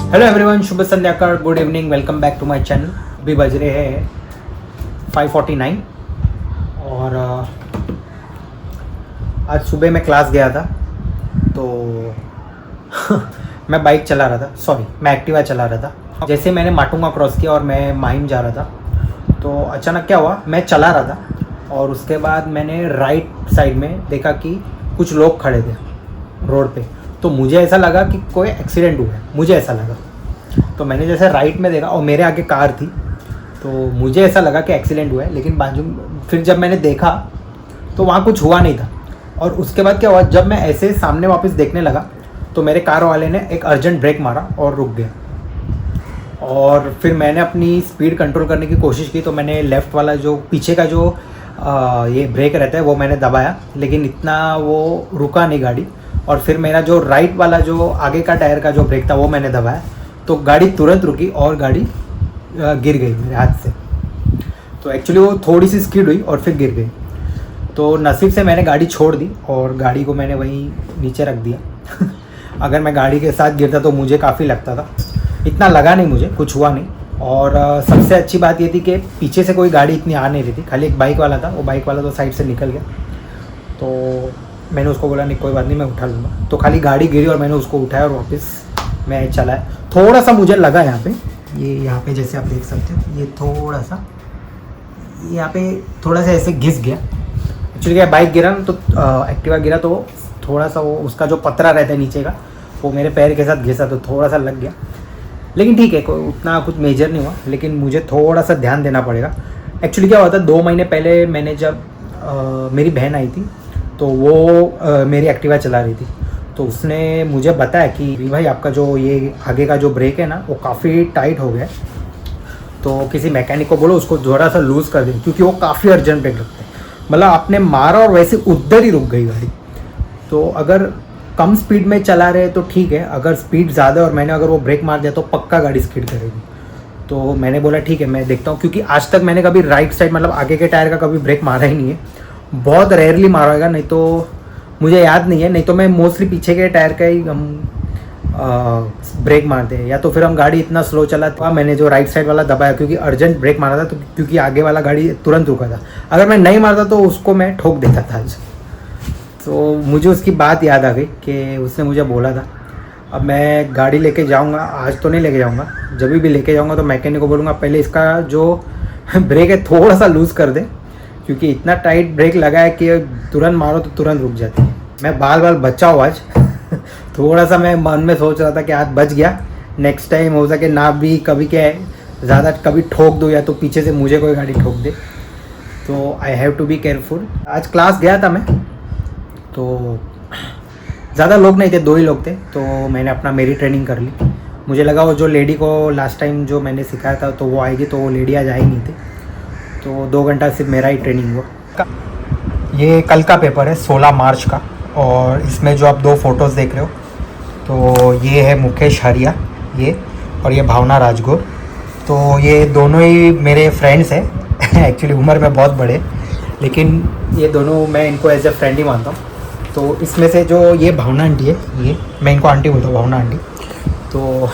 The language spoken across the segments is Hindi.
हेलो एवरीवन, शुभ संध्याकाळ, good evening, welcome back to my channel. अभी बज रहे हैं 5:49 और आज सुबह मैं क्लास गया था तो मैं बाइक चला रहा था, मैं एक्टिवा चला रहा था। जैसे मैंने माटुंगा क्रॉस किया और मैं माहिम जा रहा था तो अचानक क्या हुआ, मैं चला रहा था और उसके बाद मैंने राइट साइड में देखा कि कुछ लोग खड़े थे रोड पे। तो मुझे ऐसा लगा कि कोई एक्सीडेंट हुआ है, मुझे ऐसा लगा। तो मैंने जैसे राइट में देखा और मेरे आगे कार थी तो मुझे ऐसा लगा कि एक्सीडेंट हुआ है, लेकिन बाजू फिर जब मैंने देखा तो वहाँ कुछ हुआ नहीं था। और उसके बाद क्या हुआ, जब मैं ऐसे सामने वापस देखने लगा तो मेरे कार वाले ने एक अर्जेंट ब्रेक मारा और रुक गया। और फिर मैंने अपनी स्पीड कंट्रोल करने की कोशिश की तो मैंने लेफ़्ट वाला जो पीछे का जो ये ब्रेक रहता है वो मैंने दबाया, लेकिन इतना वो रुका नहीं गाड़ी। और फिर मेरा जो राइट वाला जो आगे का टायर का जो ब्रेक था वो मैंने दबाया तो गाड़ी तुरंत रुकी और गाड़ी गिर गई मेरे हाथ से। तो एक्चुअली वो थोड़ी सी स्किड हुई और फिर गिर गई। तो नसीब से मैंने गाड़ी छोड़ दी और गाड़ी को मैंने वहीं नीचे रख दिया। अगर मैं गाड़ी के साथ गिरता तो मुझे काफ़ी लगता था, इतना लगा नहीं, मुझे कुछ हुआ नहीं। और सबसे अच्छी बात ये थी कि पीछे से कोई गाड़ी इतनी आ नहीं रही थी, खाली एक बाइक वाला था। वो बाइक वाला तो साइड से निकल गया तो मैंने उसको बोला नहीं कोई बात नहीं, मैं उठा लूँगा। तो खाली गाड़ी गिरी और मैंने उसको उठाया और वापस मैं चलाया। थोड़ा सा मुझे लगा यहाँ पे जैसे आप देख सकते हो, ये थोड़ा सा यहाँ पे थोड़ा सा ऐसे घिस गया। एक्चुअली क्या बाइक गिरा ना तो एक्टिवा गिरा तो थोड़ा सा वो उसका जो पतरा रहता है नीचे का वो मेरे पैर के साथ घिसा तो थोड़ा सा लग गया, लेकिन ठीक है, कोई उतना कुछ मेजर नहीं हुआ। लेकिन मुझे थोड़ा सा ध्यान देना पड़ेगा। एक्चुअली क्या हुआ था, 2 महीने पहले मैंने जब मेरी बहन आई थी तो वो मेरी एक्टिवा चला रही थी तो उसने मुझे बताया कि भाई आपका जो ये आगे का जो ब्रेक है ना वो काफ़ी टाइट हो गया है, तो किसी मैकेनिक को बोलो उसको थोड़ा सा लूज़ कर दे, क्योंकि वो काफ़ी अर्जेंट ब्रेक लगता है। मतलब आपने मारा और वैसे उधर ही रुक गई गाड़ी। तो अगर कम स्पीड में चला रहे तो ठीक है, अगर स्पीड ज़्यादा और मैंने अगर वो ब्रेक मार दिया तो पक्का गाड़ी स्किड करेगी। तो मैंने बोला ठीक है मैं देखता हूँ, क्योंकि आज तक मैंने कभी राइट साइड मतलब आगे के टायर का कभी ब्रेक मारा ही नहीं है, बहुत रेयरली मारा होगा, नहीं तो मुझे याद नहीं है। नहीं तो मैं मोस्टली पीछे के टायर का ही हम ब्रेक मारते हैं, या तो फिर हम गाड़ी इतना स्लो चला था। मैंने जो राइट साइड वाला दबाया क्योंकि अर्जेंट ब्रेक मारा था, तो क्योंकि आगे वाला गाड़ी तुरंत रुका था। अगर मैं नहीं मारता तो उसको मैं ठोक देता था आज। तो मुझे उसकी बात याद आ गई कि उसने मुझे बोला था। अब मैं गाड़ी लेके जाऊंगा, आज तो नहीं लेके जाऊंगा, जब भी लेके जाऊंगा तो मैकेनिक को बोलूँगा पहले इसका जो ब्रेक है थोड़ा सा लूज़ कर दे, क्योंकि इतना टाइट ब्रेक लगा है कि तुरंत मारो तो तुरंत रुक जाती है। मैं बाल बचा हूँ आज। थोड़ा सा मैं मन में सोच रहा था कि आज बच गया, नेक्स्ट टाइम हो सके ना भी कभी क्या है ज़्यादा कभी ठोक दो या तो पीछे से मुझे कोई गाड़ी ठोक दे। तो I have to be careful. आज क्लास गया था मैं तो ज़्यादा लोग नहीं थे, 2 ही लोग थे, तो मैंने अपना मेरी ट्रेनिंग कर ली। मुझे लगा वो जो लेडी को लास्ट टाइम जो मैंने सिखाया था तो वो आएगी, तो वो लेडी आज आई नहीं थी, तो 2 घंटा सिर्फ मेरा ही ट्रेनिंग हुआ। ये कल का पेपर है 16 मार्च का, और इसमें जो आप 2 फोटोज़ देख रहे हो तो ये है मुकेश हरिया ये, और ये भावना राजगोर। तो ये दोनों ही मेरे फ्रेंड्स हैं। एक्चुअली उम्र में बहुत बड़े, लेकिन ये दोनों मैं इनको एज ए फ्रेंड ही मानता हूँ। तो इसमें से जो ये भावना आंटी है, ये मैं इनको आंटी बोलता हूँ, भावना आंटी। तो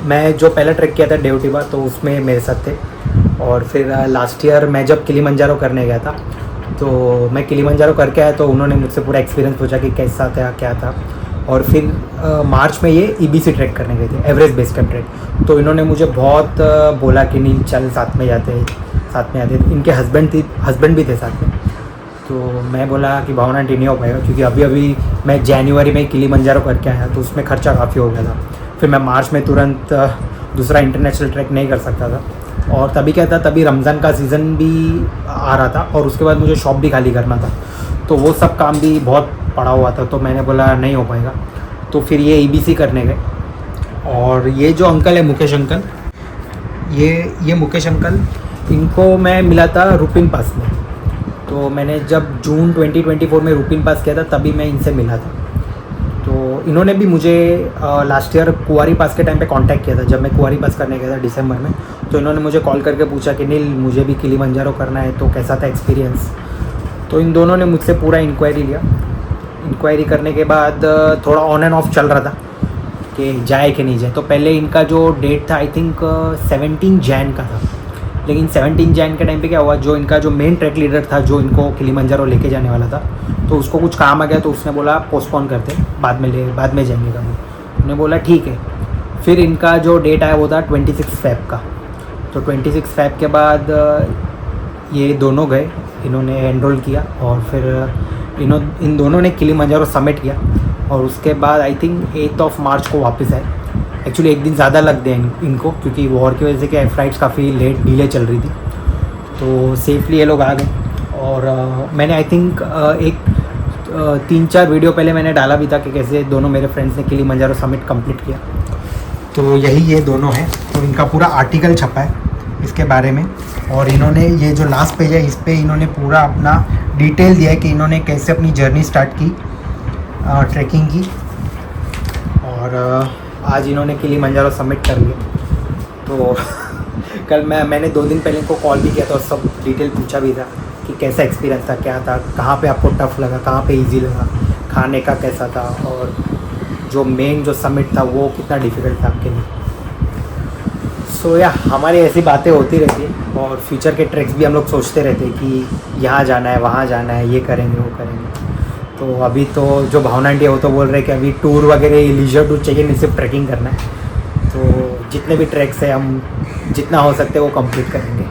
मैं जो पहला ट्रैक किया था देवटिबा तो उसमें मेरे साथ थे, और फिर लास्ट ईयर मैं जब किलिमंजारो करने गया था तो मैं किलिमंजारो करके आया तो उन्होंने मुझसे पूरा एक्सपीरियंस पूछा कि कैसा था क्या था। और फिर मार्च में ये ईबीसी ट्रैक करने गए थे, एवरेस्ट बेस कैंप ट्रैक। तो इन्होंने मुझे बहुत बोला कि नील चल साथ में आते। इनके हस्बैंड भी थे साथ में। तो मैं बोला कि भावना आंटी नहीं हो पाएगा, क्योंकि अभी मैं जनवरी में किलिमंजारो करके आया तो उसमें खर्चा काफ़ी हो गया था। फिर मैं मार्च में तुरंत दूसरा इंटरनेशनल ट्रैक नहीं कर सकता था, और तभी क्या था, तभी रमज़ान का सीज़न भी आ रहा था और उसके बाद मुझे शॉप भी खाली करना था, तो वो सब काम भी बहुत पड़ा हुआ था। तो मैंने बोला नहीं हो पाएगा, तो फिर ये ईबीसी करने गए। और ये जो अंकल है मुकेश अंकल, ये मुकेश अंकल, इनको मैं मिला था रुपिन पास में। तो मैंने जब जून 2024 में रुपिन पास किया था तभी मैं इनसे मिला था। तो इन्होंने भी मुझे लास्ट ईयर कुंवारी पास के टाइम पे कांटेक्ट किया था, जब मैं कुंवारी पास करने गया था दिसंबर में। तो इन्होंने मुझे कॉल करके पूछा कि नील मुझे भी किलिमंजारो करना है, तो कैसा था एक्सपीरियंस। तो इन दोनों ने मुझसे पूरा इंक्वायरी लिया। इंक्वायरी करने के बाद थोड़ा ऑन एंड ऑफ चल रहा था, कि जाए कि नहीं जाए। तो पहले इनका जो डेट था आई थिंक 17 जैन का था, लेकिन 17 जैन के टाइम पे क्या हुआ, जो इनका जो मेन ट्रैक लीडर था जो इनको किलिमंजारो लेके जाने वाला था, तो उसको कुछ काम आ गया, तो उसने बोला पोस्टपोन करते, बाद में जाएंगे कभी। उन्होंने बोला ठीक है। फिर इनका जो डेट आया वो था 26 फेब का। तो 26 फेब के बाद ये दोनों गए, इन्होंने एनरोल किया और फिर इन दोनों ने किलिमंजारो समिट किया, और उसके बाद आई थिंक 8 मार्च को वापस आए। एक्चुअली एक दिन ज़्यादा लग गए इनको, क्योंकि वॉर की वजह से क्या फ्लाइट्स काफ़ी लेट डिले चल रही थी, तो सेफली ये लोग आ गए। और मैंने आई थिंक 3-4 वीडियो पहले मैंने डाला भी था कि कैसे दोनों मेरे फ्रेंड्स ने किलिमंजारो समिट कंप्लीट किया। तो यही ये दोनों हैं, तो इनका पूरा आर्टिकल छपा है इसके बारे में, और इन्होंने ये जो लास्ट पेज है इस पर इन्होंने पूरा अपना डिटेल दिया है कि इन्होंने कैसे अपनी जर्नी स्टार्ट की ट्रैकिंग की, और आज इन्होंने किलिमंजारो सबमिट कर लिया। तो कल मैंने 2 दिन पहले इनको कॉल भी किया था और सब डिटेल पूछा भी था कि कैसा एक्सपीरियंस था, क्या था, कहाँ पे आपको टफ़ लगा, कहाँ पे इजी लगा, खाने का कैसा था, और जो मेन जो समिट था वो कितना डिफ़िकल्ट था आपके लिए। सो या हमारी ऐसी बातें होती रहती है, और फ्यूचर के ट्रैक्स भी हम लोग सोचते रहते हैं कि यहाँ जाना है, वहाँ जाना है, ये करेंगे वो करेंगे। तो अभी तो जो भावना आंटी है वो तो बोल रहे हैं कि अभी टूर वगैरह लीजर टूर चाहिए, नहीं सिर्फ ट्रैकिंग करना है। तो जितने भी ट्रैक्स हैं हम जितना हो सकते हैं वो कंप्लीट करेंगे।